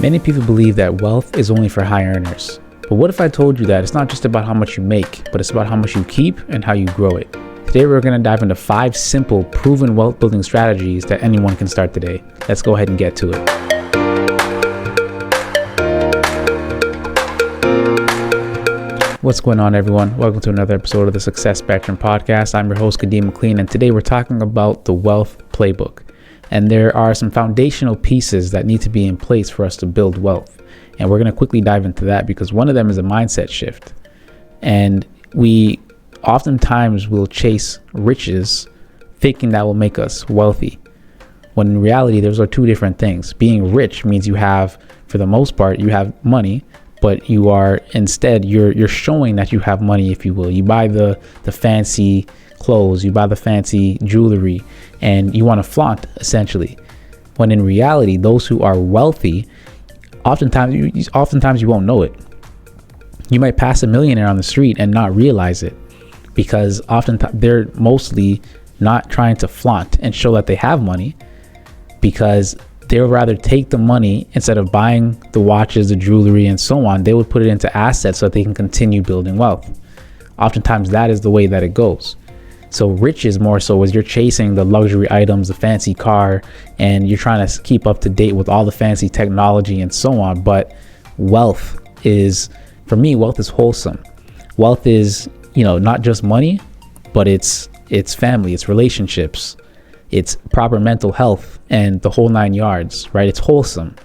Many people believe that wealth is only for high earners. But what if I told you that it's not just about how much you make, but it's about how much you keep and how you grow it? Today, we're going to dive into 5 simple, proven wealth building strategies that anyone can start today. Let's go ahead and get to it. What's going on, everyone? Welcome to another episode of the Success Spectrum podcast. I'm your host, Kadeem McLean, and today we're talking about the wealth playbook. And there are some foundational pieces that need to be in place for us to build wealth. And we're going to quickly dive into that because one of them is a mindset shift. And we oftentimes will chase riches thinking that will make us wealthy, when in reality, those are two different things. Being rich means you have, for the most part, you have money, but you are instead, you're showing that you have money, if you will. You buy the fancy clothes, you buy the fancy jewelry, and you want to flaunt, essentially. When in reality, those who are wealthy, oftentimes you won't know it. You might pass a millionaire on the street and not realize it, because oftentimes they're mostly not trying to flaunt and show that they have money, because they would rather take the money, instead of buying the watches, the jewelry, and so on, they would put it into assets so that they can continue building wealth. Oftentimes that is the way that it goes. So riches more so as you're chasing the luxury items, the fancy car, and you're trying to keep up to date with all the fancy technology and so on. But wealth is, for me, wealth is wholesome. Wealth is, not just money, but it's family, it's relationships, it's proper mental health, and the whole 9 yards, right? It's wholesome.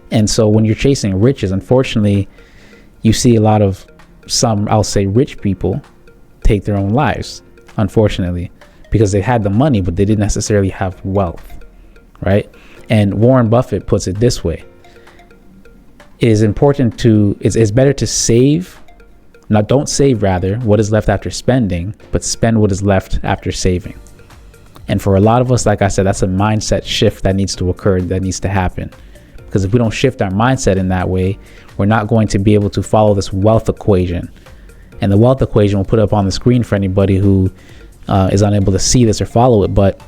And so when you're chasing riches, unfortunately, you see a lot of I'll say rich people take their own lives, unfortunately, because they had the money, but they didn't necessarily have wealth, right? And Warren Buffett puts it this way: it's better to save, don't save rather, what is left after spending, but spend what is left after saving. And for a lot of us, like I said, that's a mindset shift that needs to occur, that needs to happen. Because if we don't shift our mindset in that way, we're not going to be able to follow this wealth equation. And the wealth equation we'll put up on the screen for anybody who is unable to see this or follow it. But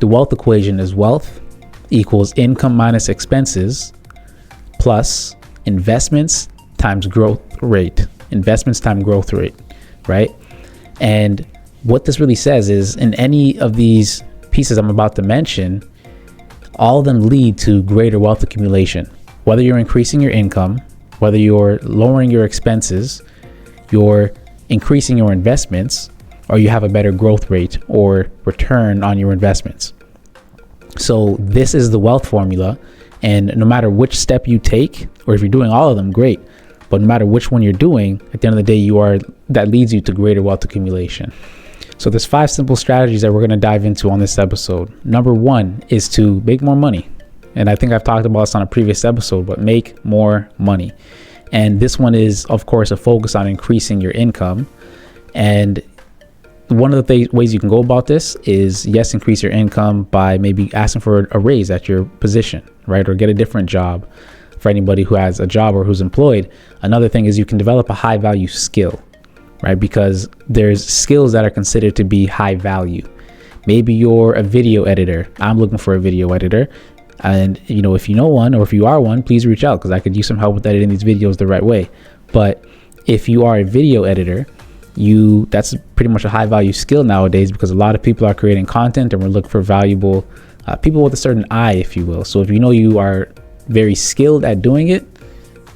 the wealth equation is wealth equals income minus expenses plus investments times growth rate. Investments times growth rate, right? And what this really says is, in any of these pieces I'm about to mention, all of them lead to greater wealth accumulation. Whether you're increasing your income, whether you're lowering your expenses, you're increasing your investments, or you have a better growth rate or return on your investments. So this is the wealth formula. And no matter which step you take, or if you're doing all of them, great. But no matter which one you're doing, at the end of the day, that leads you to greater wealth accumulation. So there's 5 simple strategies that we're going to dive into on this episode. Number 1 is to make more money. And I think I've talked about this on a previous episode, but make more money. And this one is, of course, a focus on increasing your income. And one of the ways you can go about this is, yes, increase your income by maybe asking for a raise at your position, right? Or get a different job for anybody who has a job or who's employed. Another thing is you can develop a high value skill, right? Because there's skills that are considered to be high value. Maybe you're a video editor. I'm looking for a video editor. And, if you know one, or if you are one, please reach out, because I could use some help with editing these videos the right way. But if you are a video editor, that's pretty much a high value skill nowadays, because a lot of people are creating content, and we're looking for valuable people with a certain eye, if you will. So if you are very skilled at doing it,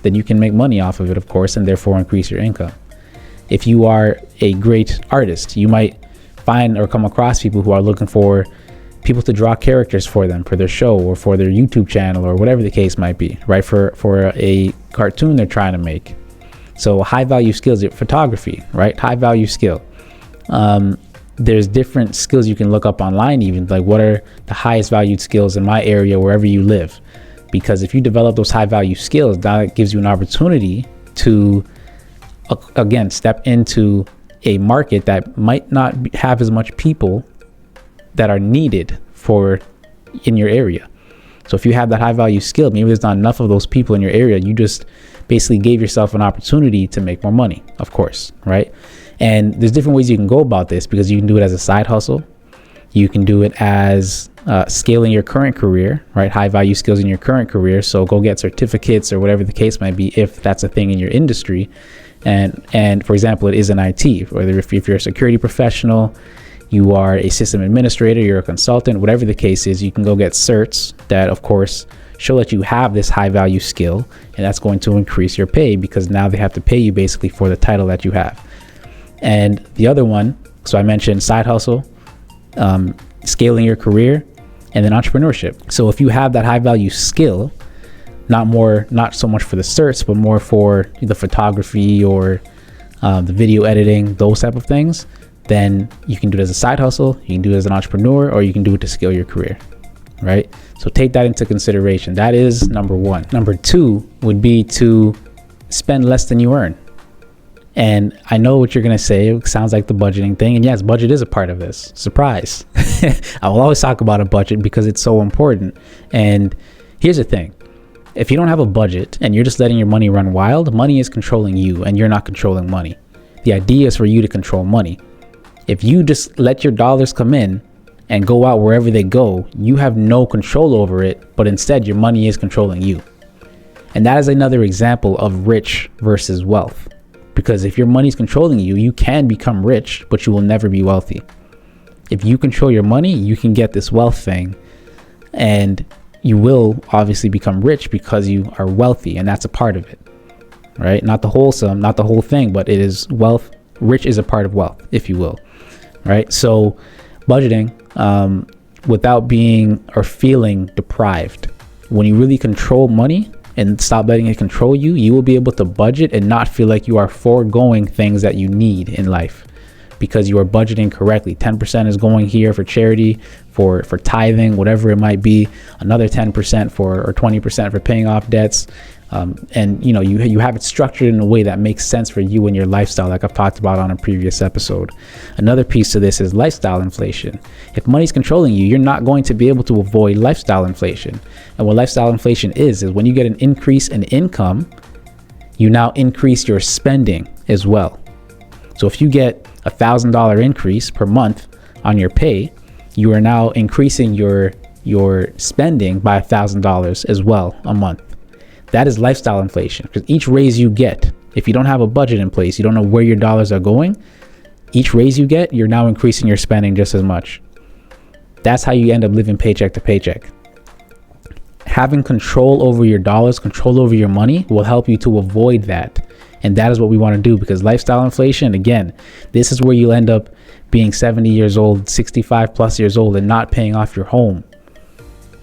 then you can make money off of it, of course, and therefore increase your income. If you are a great artist, you might find or come across people who are looking for people to draw characters for them, for their show or for their YouTube channel, or whatever the case might be, right? For a cartoon they're trying to make. So high value skills, photography, right? High value skill. There's different skills you can look up online, even like what are the highest valued skills in my area, wherever you live. Because if you develop those high value skills, that gives you an opportunity to, again, step into a market that might not have as much people that are needed in your area. So if you have that high value skill, maybe there's not enough of those people in your area. You just basically gave yourself an opportunity to make more money, of course, right? And there's different ways you can go about this, because you can do it as a side hustle. You can do it as scaling your current career, right? High value skills in your current career. So go get certificates or whatever the case might be, if that's a thing in your industry. And for example, it is in IT, whether if you're a security professional, you are a system administrator, you're a consultant, whatever the case is, you can go get certs that, of course, show that you have this high value skill, and that's going to increase your pay, because now they have to pay you basically for the title that you have. And the other one, so I mentioned side hustle, scaling your career, and then entrepreneurship. So if you have that high value skill, not so much for the certs, but more for the photography or the video editing, those type of things, then you can do it as a side hustle, you can do it as an entrepreneur, or you can do it to scale your career, right? So take that into consideration. That is number one. Number two would be to spend less than you earn. And I know what you're going to say. It sounds like the budgeting thing. And yes, budget is a part of this. Surprise. I will always talk about a budget because it's so important. And here's the thing. If you don't have a budget and you're just letting your money run wild, money is controlling you and you're not controlling money. The idea is for you to control money. If you just let your dollars come in and go out wherever they go, you have no control over it, but instead your money is controlling you. And that is another example of rich versus wealth. Because if your money is controlling you, you can become rich, but you will never be wealthy. If you control your money, you can get this wealth thing, and you will obviously become rich because you are wealthy, and that's a part of it, right? Not the whole sum, not the whole thing, but it is wealth. Rich is a part of wealth, if you will, right? So budgeting, without being or feeling deprived, when you really control money and stop letting it control you, you will be able to budget and not feel like you are foregoing things that you need in life, because you are budgeting correctly. 10% is going here for charity, for tithing, whatever it might be. Another 10% or 20% for paying off debts. And you have it structured in a way that makes sense for you and your lifestyle, like I've talked about on a previous episode. Another piece to this is lifestyle inflation. If money's controlling you, you're not going to be able to avoid lifestyle inflation. And what lifestyle inflation is when you get an increase in income, you now increase your spending as well. So if you get $1,000 increase per month on your pay, you are now increasing your spending by $1,000 as well a month. That is lifestyle inflation, because each raise you get, if you don't have a budget in place, you don't know where your dollars are going, each raise you get, you're now increasing your spending just as much. That's how you end up living paycheck to paycheck. Having control over your dollars, control over your money will help you to avoid that. And that is what we want to do, because lifestyle inflation, again, this is where you'll end up being 70 years old, 65 plus years old, and not paying off your home,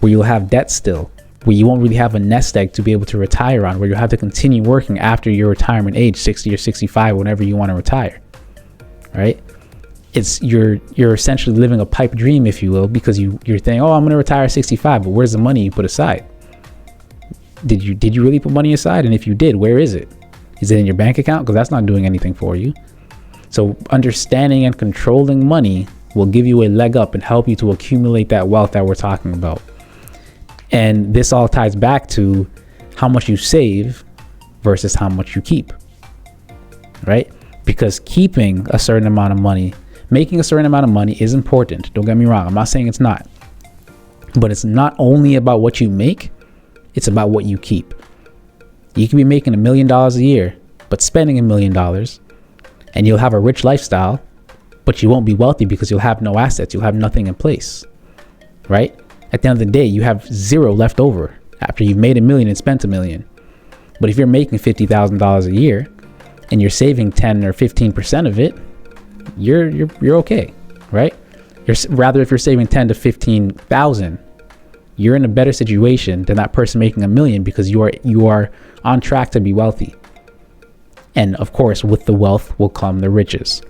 where you'll have debt still, where you won't really have a nest egg to be able to retire on, where you'll have to continue working after your retirement age, 60 or 65, whenever you want to retire, right? You're essentially living a pipe dream, if you will, because you're thinking, oh, I'm going to retire at 65, but where's the money you put aside? Did you really put money aside? And if you did, where is it? Is it in your bank account? Because that's not doing anything for you. So understanding and controlling money will give you a leg up and help you to accumulate that wealth that we're talking about. And this all ties back to how much you save versus how much you keep, right? Because keeping a certain amount of money, making a certain amount of money is important. Don't get me wrong. I'm not saying it's not. But it's not only about what you make, it's about what you keep. You can be making $1 million a year, but spending $1 million, and you'll have a rich lifestyle, but you won't be wealthy because you'll have no assets. You'll have nothing in place, right? At the end of the day, you have zero left over after you've made $1 million and spent $1 million. But if you're making $50,000 a year and you're saving 10 or 15% of it, you're okay, right? Rather, if you're saving 10 to 15,000, you're in a better situation than that person making $1 million, because you are on track to be wealthy. And of course, with the wealth will come the riches.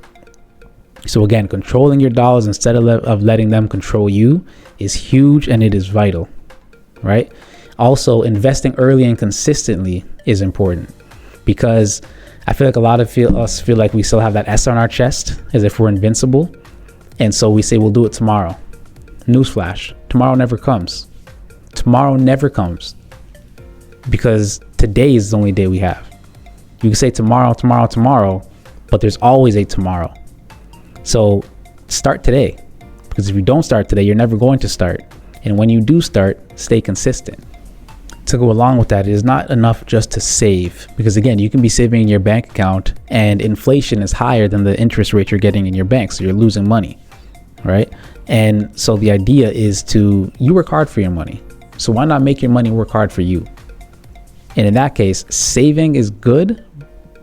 So again, controlling your dollars instead of letting them control you is huge, and it is vital, right? Also, investing early and consistently is important, because I feel like a lot of us feel like we still have that S on our chest, as if we're invincible. And so we say, we'll do it tomorrow. Newsflash, tomorrow never comes. Tomorrow never comes, because today is the only day we have. You can say tomorrow, but there's always a tomorrow. So start today, Because if you don't start today, you're never going to start. And when you do start, stay consistent. To go along with that, it is not enough just to save, because again, you can be saving in your bank account and inflation is higher than the interest rate you're getting in your bank, so you're losing money, right? And so the idea is you work hard for your money, so why not make your money work hard for you? And in that case, saving is good,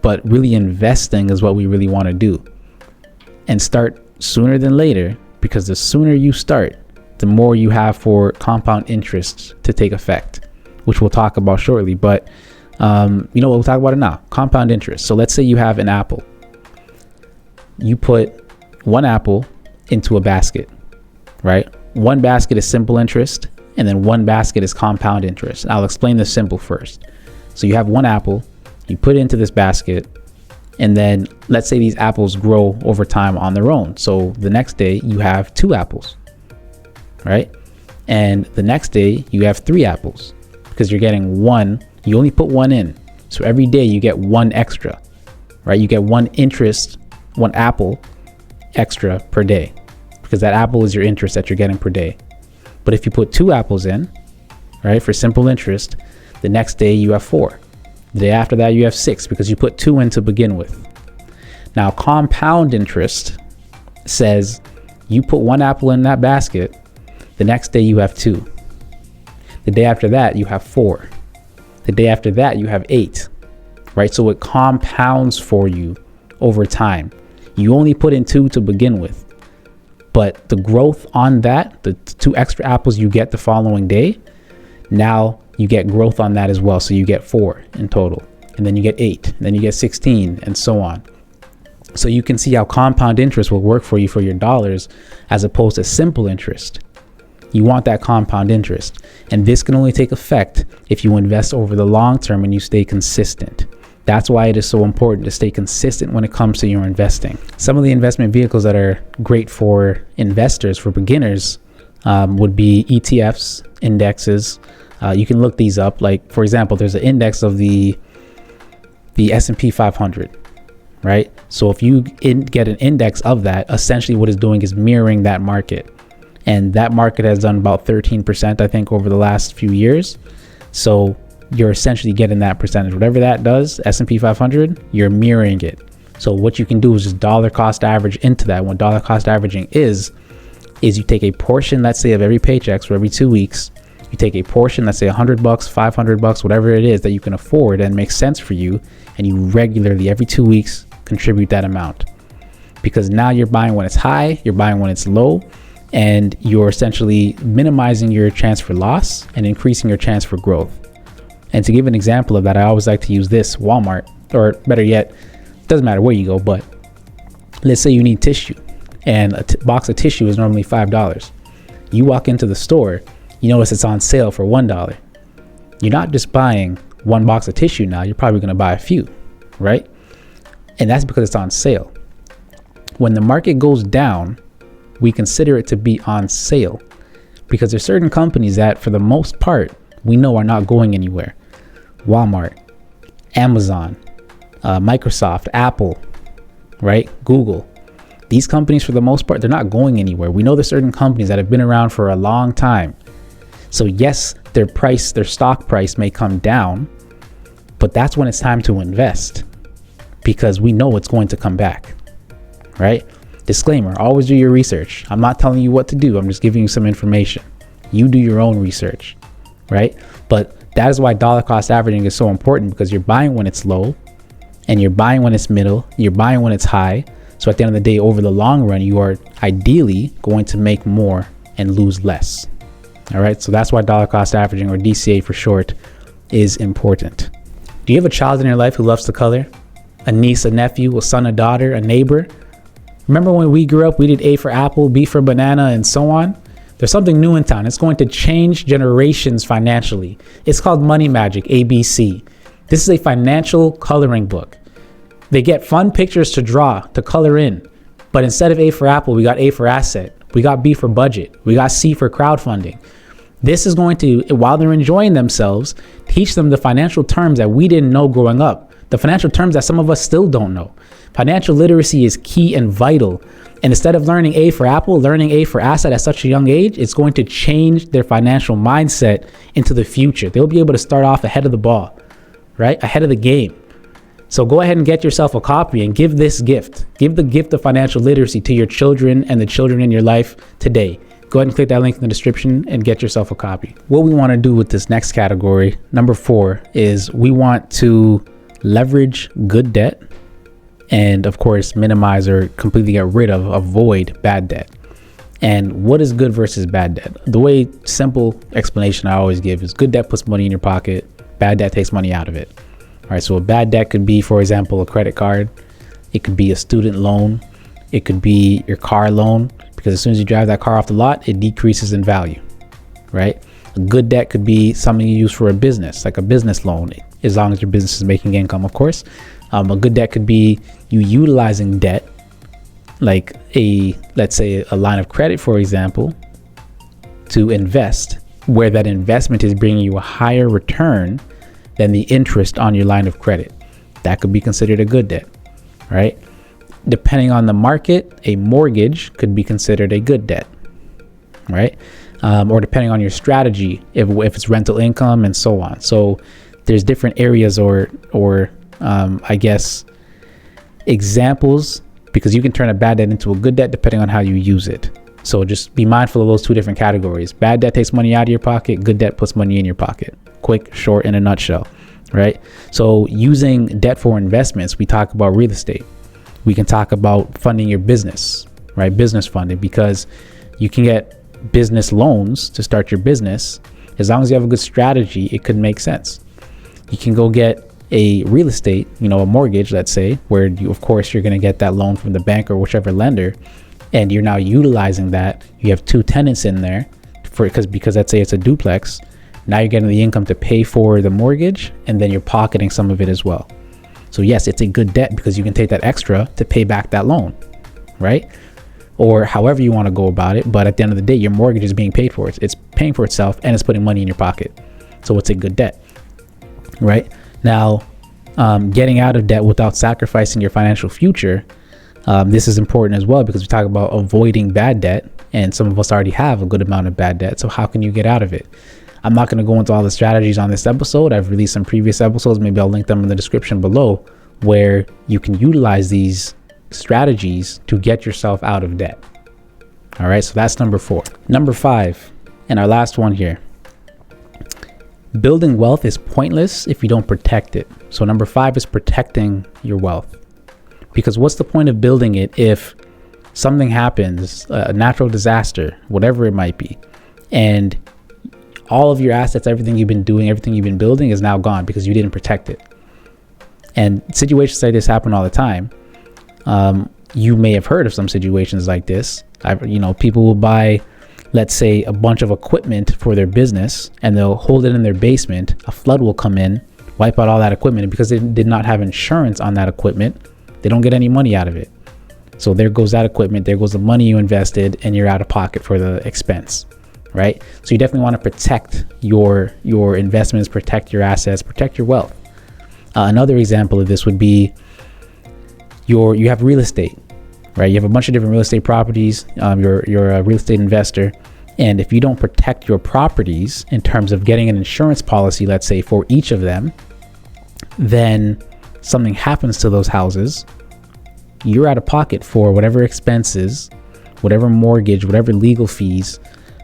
but really investing is what we really want to do. And start sooner than later, because the sooner you start, the more you have for compound interest to take effect, which we'll talk about shortly. But we'll talk about it now. Compound interest. So let's say you have an apple. You put one apple into a basket, right? One basket is simple interest, and then one basket is compound interest. I'll explain the simple first. So you have one apple, you put it into this basket, and then let's say these apples grow over time on their own. So the next day you have 2 apples, right? And the next day you have 3 apples, because you're getting one, you only put one in. So every day you get one extra, right? You get one apple extra per day, because that apple is your interest that you're getting per day. But if you put 2 apples in, right, for simple interest, the next day you have 4. The day after that you have 6, because you put 2 in to begin with. Now compound interest says you put 1 apple in that basket, the next day you have 2. The day after that, you have 4. The day after that, you have 8, right? So it compounds for you over time. You only put in 2 to begin with, but the growth on that, the 2 extra apples you get the following day, now you get growth on that as well. So you get 4 in total, and then you get 8, and then you get 16, and so on. So you can see how compound interest will work for you for your dollars, as opposed to simple interest. You want that compound interest. And this can only take effect if you invest over the long term and you stay consistent. That's why it is so important to stay consistent when it comes to your investing. Some of the investment vehicles that are great for investors, for beginners, would be ETFs, indexes. You can look these up. Like, for example, there's an index of the S&P 500, right? So if you get an index of that, essentially what it's doing is mirroring that market. And that market has done about 13%, I think, over the last few years. So you're essentially getting that percentage. Whatever that does, S&P 500, you're mirroring it. So what you can do is just dollar cost average into that. What dollar cost averaging is you take a portion, let's say, of every paycheck for every 2 weeks. You take a portion, let's say $100, $500, whatever it is that you can afford and makes sense for you. And you regularly, every 2 weeks, contribute that amount. Because now you're buying when it's high, you're buying when it's low, and you're essentially minimizing your chance for loss and increasing your chance for growth. And to give an example of that, I always like to use this: Walmart, or better yet, it doesn't matter where you go, but let's say you need tissue, and a box of tissue is normally $5. You walk into the store, you notice it's on sale for $1. You're not just buying one box of tissue now, you're probably going to buy a few, right? And that's because it's on sale. When the market goes down, we consider it to be on sale, because there's certain companies that, for the most part, we know are not going anywhere. Walmart, Amazon, Microsoft, Apple, right? Google. These companies, for the most part, they're not going anywhere. We know there's certain companies that have been around for a long time. So yes, their stock price may come down, but that's when it's time to invest, because we know it's going to come back, right? Disclaimer, always do your research. I'm not telling you what to do. I'm just giving you some information. You do your own research, right? But that is why dollar cost averaging is so important, because you're buying when it's low and you're buying when it's middle, you're buying when it's high. So at the end of the day, over the long run, you are ideally going to make more and lose less. All right. So that's why dollar cost averaging, or DCA for short, is important. Do you have a child in your life who loves to color? A niece, a nephew, a son, a daughter, a neighbor? Remember when we grew up, we did A for apple, B for banana, and so on? There's something new in town. It's going to change generations financially. It's called Money Magic, ABC. This is a financial coloring book. They get fun pictures to draw, to color in. But instead of A for apple, we got A for asset. We got B for budget. We got C for crowdfunding. This is going to, while they're enjoying themselves, teach them the financial terms that we didn't know growing up. the financial terms that some of us still don't know. Financial literacy is key and vital. And instead of learning A for Apple, learning A for asset at such a young age, it's going to change their financial mindset into the future. They'll be able to start off ahead of the ball, right? Ahead of the game. So go ahead and get yourself a copy and give this gift. Give the gift of financial literacy to your children and the children in your life today. Go ahead and click that link in the description and get yourself a copy. What we want to do with this next category, number 4, is we want to leverage good debt and, of course, minimize or completely get rid of, avoid bad debt. And what is good versus bad debt? The simple explanation I always give is good debt puts money in your pocket, bad debt takes money out of it. All right, so a bad debt could be, for example, a credit card. It could be a student loan. It could be your car loan, because as soon as you drive that car off the lot, it decreases in value, right? A good debt could be something you use for a business, like a business loan, as long as your business is making income, of course. A good debt could be you utilizing debt, like let's say a line of credit, for example, to invest, where that investment is bringing you a higher return than the interest on your line of credit. That could be considered a good debt, right? Depending on the market, a mortgage could be considered a good debt, right? Or depending on your strategy, if it's rental income and so on. So there's different areas or I guess examples, because you can turn a bad debt into a good debt depending on how you use it. So just be mindful of those two different categories. Bad debt takes money out of your pocket. Good debt puts money in your pocket. Quick, short, in a nutshell, right? So using debt for investments, we talk about real estate. We can talk about funding your business, right? Business funding, because you can get business loans to start your business. As long as you have a good strategy, it could make sense. You can go get a real estate, a mortgage, let's say, where of course you're going to get that loan from the bank or whichever lender, and you're now utilizing that. You have 2 tenants in there because let's say it's a duplex. Now you're getting the income to pay for the mortgage, and then you're pocketing some of it as well. So yes, it's a good debt because you can take that extra to pay back that loan, right? Or however you want to go about it. But at the end of the day, your mortgage is being paid for. It's paying for itself, and it's putting money in your pocket. So it's a good debt, right? Now, getting out of debt without sacrificing your financial future, this is important as well, because we talk about avoiding bad debt, and some of us already have a good amount of bad debt. So how can you get out of it? I'm not going to go into all the strategies on this episode. I've released some previous episodes. Maybe I'll link them in the description below, where you can utilize these strategies to get yourself out of debt. All right, so that's number 4. Number 5, and our last one here. Building wealth is pointless if you don't protect it. So number 5 is protecting your wealth. Because what's the point of building it if something happens, a natural disaster, whatever it might be, and all of your assets, everything you've been doing, everything you've been building is now gone because you didn't protect it. And situations like this happen all the time. You may have heard of some situations like this. People will buy, let's say, a bunch of equipment for their business, and they'll hold it in their basement. A flood will come in, wipe out all that equipment, and because they did not have insurance on that equipment, they don't get any money out of it. So there goes that equipment, there goes the money you invested, and you're out of pocket for the expense, right? So you definitely want to protect your investments, protect your assets, protect your wealth. Another example of this would be you have real estate, right? You have a bunch of different real estate properties. You're a real estate investor. And if you don't protect your properties in terms of getting an insurance policy, let's say, for each of them, then something happens to those houses, you're out of pocket for whatever expenses, whatever mortgage, whatever legal fees,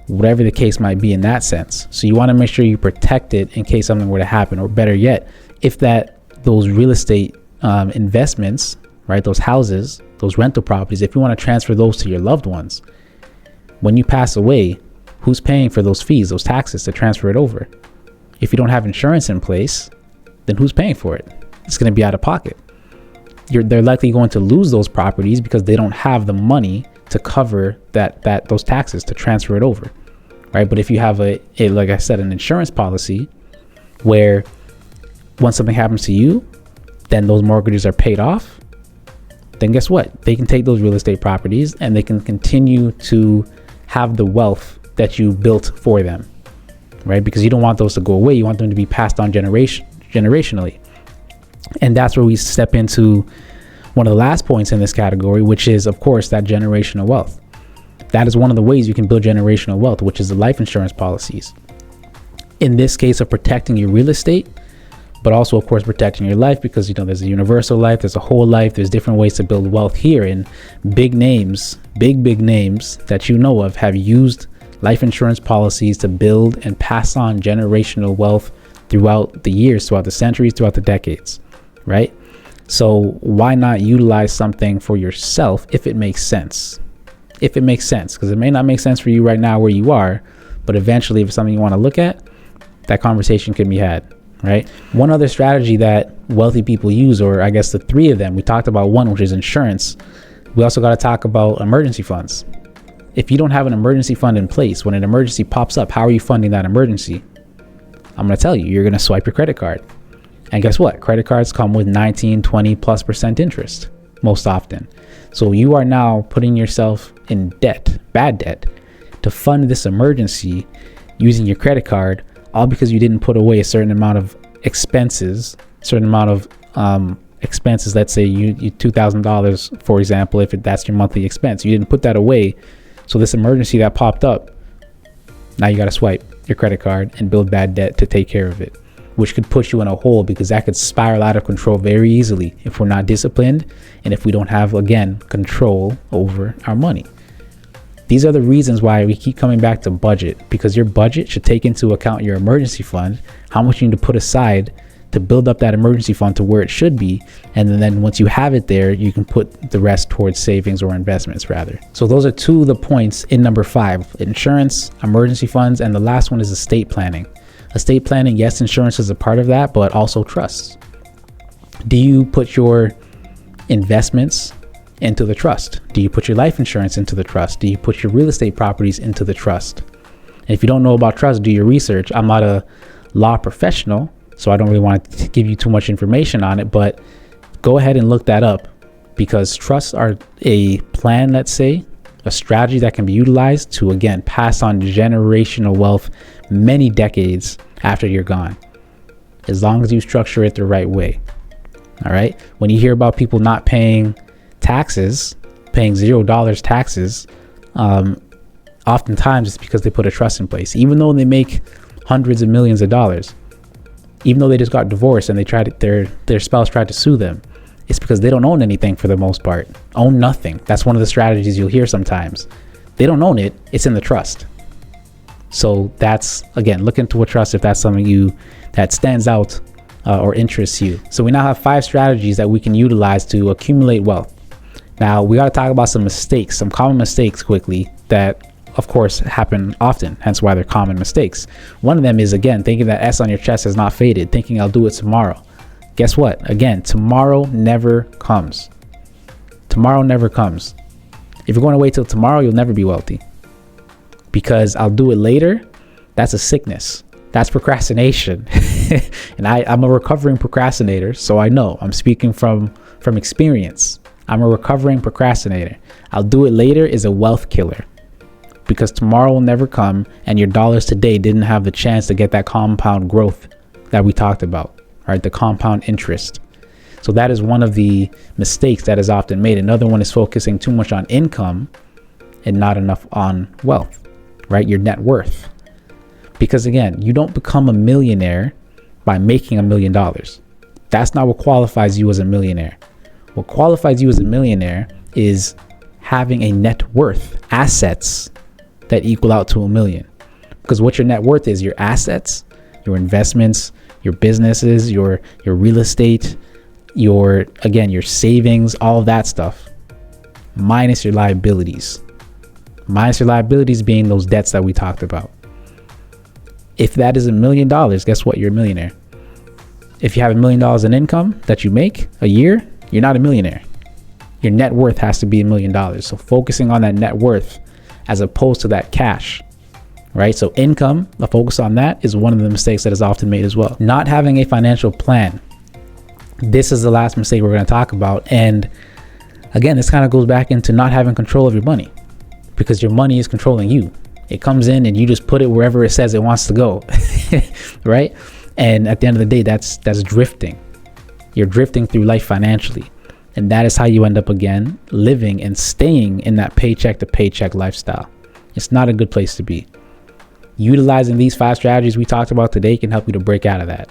whatever the case might be in that sense. So you want to make sure you protect it in case something were to happen, or better yet, if those real estate investments, right, those houses, those rental properties, if you want to transfer those to your loved ones, when you pass away, who's paying for those fees, those taxes to transfer it over? If you don't have insurance in place, then who's paying for it? It's going to be out of pocket. They're likely going to lose those properties because they don't have the money to cover those taxes to transfer it over, right? But if you have like I said, an insurance policy where once something happens to you, then those mortgages are paid off, then guess what? They can take those real estate properties and they can continue to have the wealth that you built for them, right? Because you don't want those to go away. You want them to be passed on generationally. And that's where we step into one of the last points in this category, which is, of course, that generational wealth. That is one of the ways you can build generational wealth, which is the life insurance policies. In this case of protecting your real estate, but also, of course, protecting your life, because, you know, there's a universal life, there's a whole life, there's different ways to build wealth here. And big names, big names that you know of have used life insurance policies to build and pass on generational wealth throughout the years, throughout the centuries, throughout the decades, right? So why not utilize something for yourself if it makes sense? If it makes sense, because it may not make sense for you right now where you are, but eventually if it's something you want to look at, that conversation can be had, right? One other strategy that wealthy people use, or I guess the three of them, we talked about one, which is insurance. We also got to talk about emergency funds. If you don't have an emergency fund in place, when an emergency pops up, how are you funding that emergency? I'm going to tell you, you're going to swipe your credit card. And guess what? Credit cards come with 19, 20+% interest most often. So you are now putting yourself in debt, bad debt, to fund this emergency using your credit card, all because you didn't put away a certain amount of expenses, let's say you $2,000, for example, if that's your monthly expense, you didn't put that away. So this emergency that popped up, now you got to swipe your credit card and build bad debt to take care of it, which could put you in a hole, because that could spiral out of control very easily if we're not disciplined and if we don't have, again, control over our money. These are the reasons why we keep coming back to budget, because your budget should take into account your emergency fund, how much you need to put aside to build up that emergency fund to where it should be. And then once you have it there, you can put the rest towards savings or investments rather. So those are two of the points in number 5: insurance, emergency funds, and the last one is estate planning. Estate planning, yes, insurance is a part of that, but also trusts. Do you put your investments into the trust? Do you put your life insurance into the trust? Do you put your real estate properties into the trust? And if you don't know about trust, do your research. I'm not a law professional, so I don't really want to give you too much information on it, but go ahead and look that up, because trusts are a plan, let's say, a strategy that can be utilized to, again, pass on generational wealth many decades after you're gone, as long as you structure it the right way. All right. When you hear about people not paying taxes, paying $0 taxes, oftentimes it's because they put a trust in place, even though they make hundreds of millions of dollars, even though they just got divorced and their spouse tried to sue them. It's because they don't own anything for the most part, own nothing. That's one of the strategies you'll hear sometimes. They don't own it. It's in the trust. So that's, again, look into a trust if that's something that stands out or interests you. So we now have 5 strategies that we can utilize to accumulate wealth. Now we got to talk about some mistakes, some common mistakes quickly that, of course, happen often, hence why they're common mistakes. One of them is, again, thinking that S on your chest has not faded, thinking I'll do it tomorrow. Guess what? Again, tomorrow never comes. Tomorrow never comes. If you're going to wait till tomorrow, you'll never be wealthy, because I'll do it later. That's a sickness. That's procrastination. And I'm a recovering procrastinator, so I know. I'm speaking from experience. I'm a recovering procrastinator. I'll do it later is a wealth killer, because tomorrow will never come, and your dollars today didn't have the chance to get that compound growth that we talked about, right? The compound interest. So that is one of the mistakes that is often made. Another one is focusing too much on income and not enough on wealth, right? Your net worth. Because again, you don't become a millionaire by making $1 million. That's not what qualifies you as a millionaire. What qualifies you as a millionaire is having a net worth, assets that equal out to $1 million. Because what your net worth is, your assets, your investments, your businesses, your real estate, your savings, all of that stuff, minus your liabilities. Minus your liabilities being those debts that we talked about. If that is $1 million, guess what? You're a millionaire. If you have $1 million in income that you make a year, you're not a millionaire. Your net worth has to be $1 million. So focusing on that net worth as opposed to that cash, right? So income, the focus on that is one of the mistakes that is often made as well. Not having a financial plan. This is the last mistake we're going to talk about. And again, this kind of goes back into not having control of your money, because your money is controlling you. It comes in and you just put it wherever it says it wants to go, right? And at the end of the day, that's drifting. You're drifting through life financially. And that is how you end up again living and staying in that paycheck to paycheck lifestyle. It's not a good place to be. Utilizing these 5 strategies we talked about today can help you to break out of that.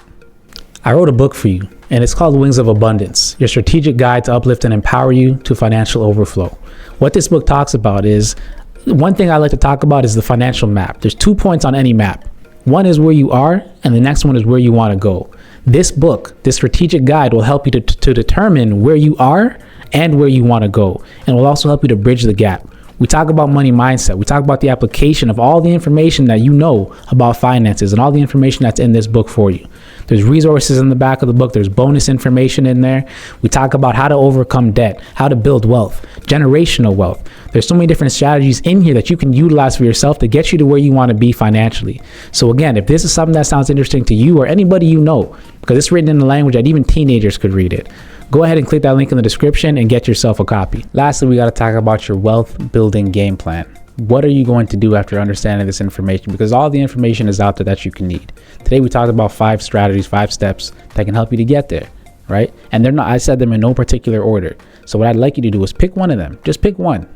I wrote a book for you, and it's called Wings of Abundance, your strategic guide to uplift and empower you to financial overflow. What this book talks about is, one thing I like to talk about is the financial map. There's 2 points on any map. One is where you are, and the next one is where you want to go. This book, this strategic guide, will help you to determine where you are and where you want to go, and will also help you to bridge the gap. We talk about money mindset. We talk about the application of all the information that you know about finances and all the information that's in this book for you. There's resources in the back of the book. There's bonus information in there. We talk about how to overcome debt, how to build wealth, generational wealth. There's so many different strategies in here that you can utilize for yourself to get you to where you want to be financially. So again, if this is something that sounds interesting to you or anybody you know, because it's written in a language that even teenagers could read it, go ahead and click that link in the description and get yourself a copy. Lastly, we got to talk about your wealth building game plan. What are you going to do after understanding this information? Because all the information is out there that you can need. Today, we talked about 5 strategies, 5 steps that can help you to get there, right? And they're not, I said them in no particular order. So what I'd like you to do is pick one of them. Just pick one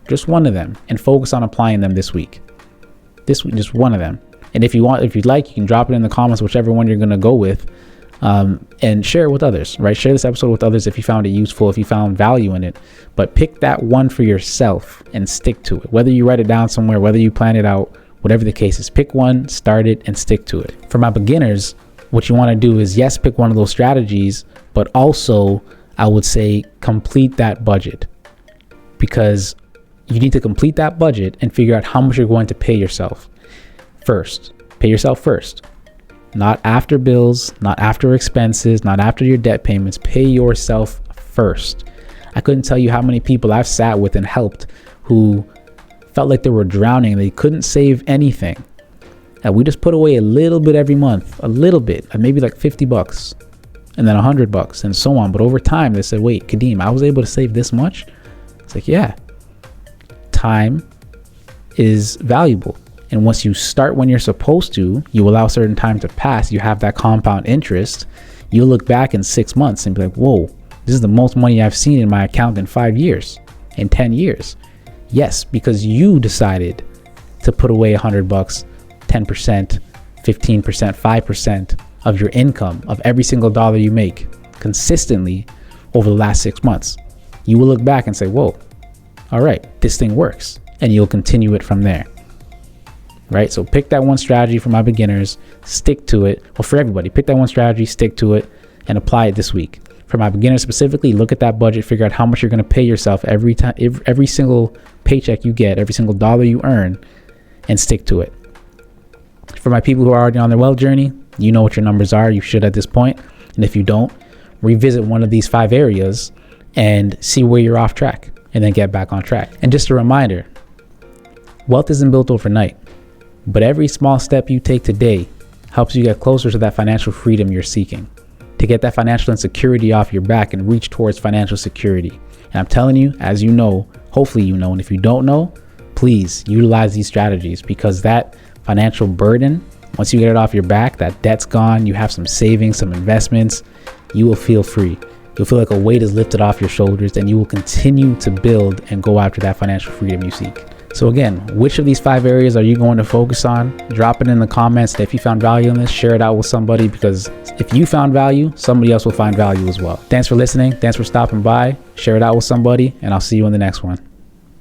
of them, and focus on applying them this week. This week, just one of them. And if you'd like, you can drop it in the comments, whichever one you're going to go with. And share it with others, right? Share this episode with others if you found it useful, if you found value in it. But pick that one for yourself and stick to it. Whether you write it down somewhere, whether you plan it out, whatever the case is, pick one, start it, and stick to it. For my beginners, what you want to do is, yes, pick one of those strategies, but also I would say complete that budget, because you need to complete that budget and figure out how much you're going to pay yourself first. Pay yourself first. Not after bills, not after expenses, not after your debt payments. Pay yourself first. I couldn't tell you how many people I've sat with and helped who felt like they were drowning. They couldn't save anything. And we just put away a little bit every month, a little bit, maybe like $50 and then $100 and so on. But over time, they said, wait, Kadeem, I was able to save this much? It's like, yeah, time is valuable. And once you start when you're supposed to, you allow certain time to pass, you have that compound interest, you'll look back in 6 months and be like, whoa, this is the most money I've seen in my account in 5 years, in 10 years. Yes, because you decided to put away $100, 10%, 15%, 5% of your income, of every single dollar you make consistently over the last 6 months. You will look back and say, whoa, all right, this thing works. And you'll continue it from there. Right? So pick that one strategy for my beginners, stick to it. Well, for everybody, pick that one strategy, stick to it, and apply it this week. For my beginners specifically, look at that budget, figure out how much you're going to pay yourself every time, every single paycheck you get, every single dollar you earn, and stick to it. For my people who are already on their wealth journey, you know what your numbers are. You should at this point. And if you don't, revisit one of these 5 areas and see where you're off track, and then get back on track. And just a reminder, wealth isn't built overnight. But every small step you take today helps you get closer to that financial freedom you're seeking, to get that financial insecurity off your back and reach towards financial security. And I'm telling you, as you know, hopefully you know, and if you don't know, please utilize these strategies, because that financial burden, once you get it off your back, that debt's gone, you have some savings, some investments, you will feel free. You'll feel like a weight is lifted off your shoulders, and you will continue to build and go after that financial freedom you seek. So again, which of these 5 areas are you going to focus on? Drop it in the comments. And if you found value in this, share it out with somebody, because if you found value, somebody else will find value as well. Thanks for listening. Thanks for stopping by. Share it out with somebody, and I'll see you in the next one.